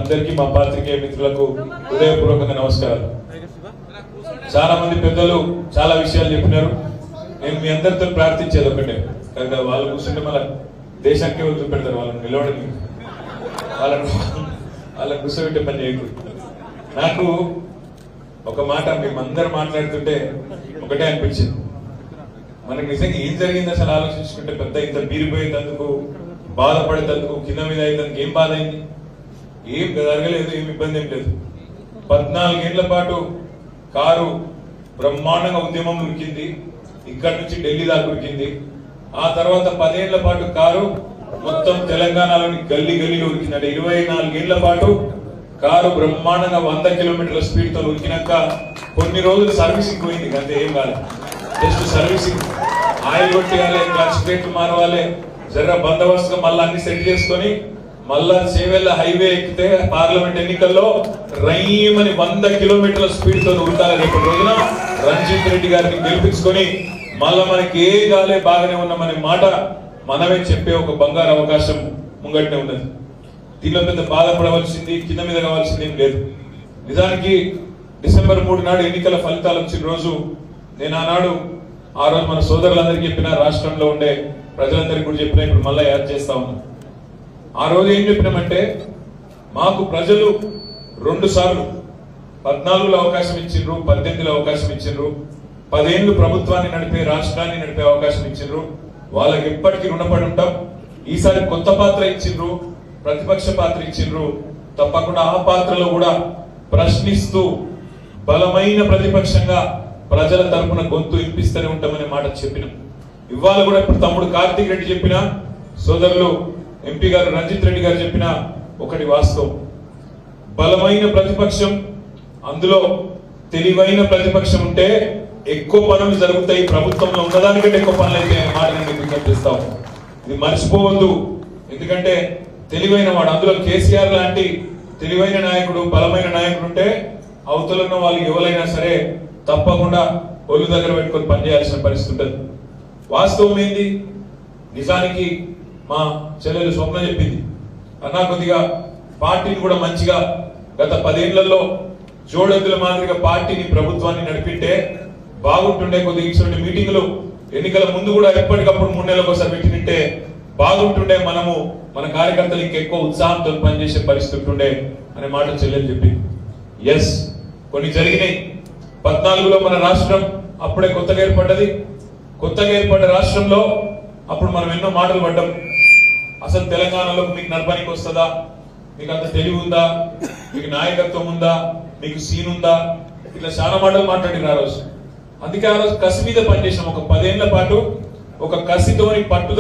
అందరికీ మా పాత్రికేయ మిత్రులకు హృదయపూర్వకంగా నమస్కారాలు. చాలా మంది పెద్దలు చాలా విషయాలు చెప్పినారు. నేను మీ అందరితో ప్రార్థించేది ఒకటే, కదా వాళ్ళు కూర్చుంటే మళ్ళీ దేశానికే చూపెడతారు, వాళ్ళని నిలవడని, వాళ్ళని కూర్చోబెట్టే పని చేయకూడదు. నాకు ఒక మాట మేమందరూ మాట్లాడుతుంటే ఒకటే అనిపించింది, మనకు నిజంగా ఏం జరిగింది అసలు ఆలోచించుకుంటే, పెద్ద ఇంత బీరిపోయేందుకు, బాధపడేందుకు, కింద మీద అయ్యేందుకు ఏం బాధ అయింది? ఏం జరగలేదు, ఏం ఇబ్బంది ఏం లేదు. 14 ఏళ్ల పాటు కారు బ్రహ్మాండంగా ఉద్యమం ఉరికింది, ఇక్కడి నుంచి ఢిల్లీ దాకా ఉరికింది. ఆ తర్వాత 10 ఏళ్ల పాటు కారు మొత్తం తెలంగాణలోని గల్లీ గల్లీలో ఉరికిందంటే 24 ఏళ్ల పాటు కారు బ్రహ్మాండంగా 100 కిలోమీటర్ల స్పీడ్ తో ఉరికినాక కొన్ని రోజులు సర్వీసింగ్ పోయింది, అంతే, ఏం కాలేదు. జస్ట్ సర్వీసింగ్, ఆయిల్ కొట్టియాలి, క్లచ్ ప్లేట్లు మారవాలి, జర బందోబస్తుగా మళ్ళీ అన్ని సెట్ చేసుకొని మళ్ళా చేవెళ్ళ హైవే ఎక్కితే పార్లమెంట్ ఎన్నికల్లో రైమని 100 కిలోమీటర్ల స్పీడ్ తో ఉడతారు. రేపటి రోజున రంజిత్ రెడ్డి గారిని గెలిపించుకొని మళ్ళా మనకి ఏ గాలే బాగానే ఉన్నామనే మాట మనమే చెప్పే ఒక బంగారు అవకాశం ముంగట్నే ఉన్నది. దీనిలో పెద్ద బాధపడవలసింది, కింద మీద కావాల్సింది ఏం లేదు. నిజానికి డిసెంబర్ 3 నాడు ఎన్నికల ఫలితాలు వచ్చిన రోజు నేను ఆ రోజు మన సోదరులందరికీ చెప్పిన, రాష్ట్రంలో ఉండే ప్రజలందరికీ కూడా చెప్పిన, ఇప్పుడు మళ్ళీ యాడ్ చేస్తా ఉన్నాం. ఆ రోజు ఏం చెప్పినామంటే, మాకు ప్రజలు 2 సార్లు 14లో అవకాశం ఇచ్చిండ్రు, 18లో అవకాశం ఇచ్చిండ్రు, 10 ఏళ్లు ప్రభుత్వాన్ని నడిపే, రాష్ట్రాన్ని నడిపే అవకాశం ఇచ్చిండ్రు. వాళ్ళకి ఎప్పటికీ రుణపడి ఉంటాం. ఈసారి కొత్త పాత్ర ఇచ్చిండ్రు, ప్రతిపక్ష పాత్ర ఇచ్చిండ్రు. తప్పకుండా ఆ పాత్రలో కూడా ప్రశ్నిస్తూ బలమైన ప్రతిపక్షంగా ప్రజల తరపున గొంతు వినిపిస్తూనే ఉంటామనే మాట చెప్పినాం. ఇవాళ కూడా ఇప్పుడు తమ్ముడు కార్తీక్ రెడ్డి చెప్పిన, సోదరులు ఎంపీ గారు రంజిత్ రెడ్డి గారు చెప్పిన ఒకటి వాస్తవం. బలమైన ప్రతిపక్షం, అందులో తెలివైన ప్రతిపక్షం ఉంటే ఎక్కువ పనులు జరుగుతాయి, ప్రభుత్వంలో ఉన్నదానికంటే ఎక్కువ పనులు అయితే మాట నేను విజ్ఞప్తి చేస్తాం. ఇది మర్చిపోవద్దు. ఎందుకంటే తెలివైన వాడు, అందులో కేసీఆర్ లాంటి తెలివైన నాయకుడు, బలమైన నాయకుడు ఉంటే అవతలున్న వాళ్ళు ఎవరైనా సరే తప్పకుండా ఒళ్ళు దగ్గర పెట్టుకొని పనిచేయాల్సిన పరిస్థితి ఉంటుంది. వాస్తవం ఏంది? నిజానికి మా చెల్లెలు స్వప్న చెప్పింది, అన్నా కొద్దిగా పార్టీని కూడా మంచిగా గత 10 ఏళ్లలో జోడెద్దుల మాదిరిగా పార్టీని, ప్రభుత్వాన్ని నడిపింటే బాగుంటుండే. కొద్దిగా ఇటువంటి మీటింగులు ఎన్నికల ముందు కూడా ఎప్పటికప్పుడు 3 నెలలకు ఒకసారి పెట్టినట్టే బాగుంటుండే, మనము మన కార్యకర్తలు ఇంకెక్కువ ఉత్సాహంతో పనిచేసే పరిస్థితి ఉంటుండే అనే మాట చెల్లెలు చెప్పింది. ఎస్, కొన్ని జరిగినాయి. 14లో మన రాష్ట్రం అప్పుడే కొత్తగా ఏర్పడ్డది. కొత్తగా ఏర్పడ్డ రాష్ట్రంలో అప్పుడు మనం ఎన్నో మాటలు పడ్డాం. అసలు తెలంగాణలో మీకు నడపడానికి వస్తుందా, మీకు అంత తెలివి ఉందా, మీకు నాయకత్వం ఉందా, మీకు సీన్ ఉందా, ఇట్లా చాలా మాటలు మాట్లాడిన ఆ రోజు. అందుకే ఆ రోజు కసి మీద పనిచేసాం. ఒక 10 ఏళ్ల పాటు ఒక కసితోని పట్టుదల